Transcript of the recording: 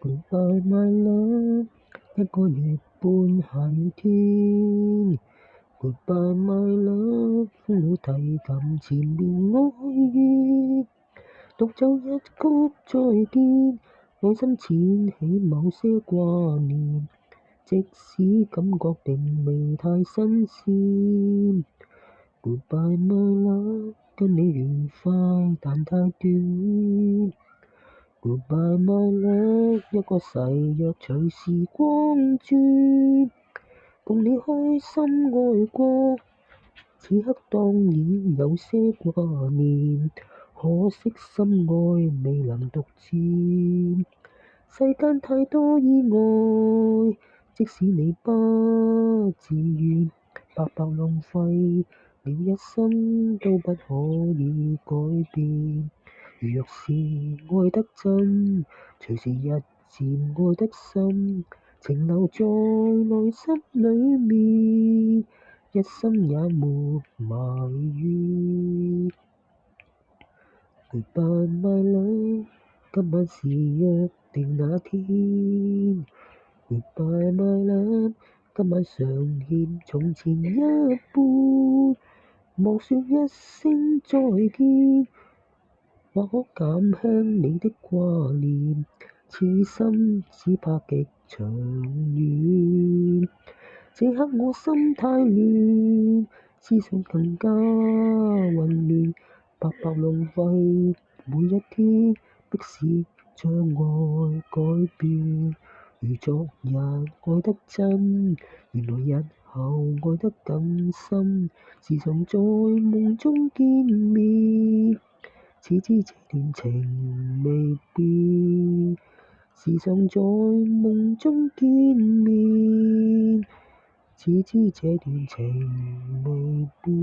Goodbye my love，一個月半下雨天。Goodbye my love，風裏提琴前面愛意，獨奏一曲再見，內心濺起某些掛念，即使感覺並未太新鮮。Goodbye my love，跟你愉快但太短。Goodbye my love，一個誓約隨時光轉，共你開心愛過，此刻當然有些掛念，可惜心愛未能獨佔。世間太多意外，即使你不自願，白白浪費了一生都不可以改變。若是愛得真，隨時日漸愛得深，情留在內心裏面，一生也沒埋怨。Goodbye my love，今晚是約定那天。Goodbye my love，今晚常欠從前一半，莫說一聲再見，或可減輕你的掛念，此心只怕極長遠。這刻我心太亂，思想更加混亂，白白浪費每一天，迫使將愛改變。如昨日愛得真，原來日後愛得更深，時常在夢中見面，只知這段情未變。時常在夢中見面，只知這段情未變。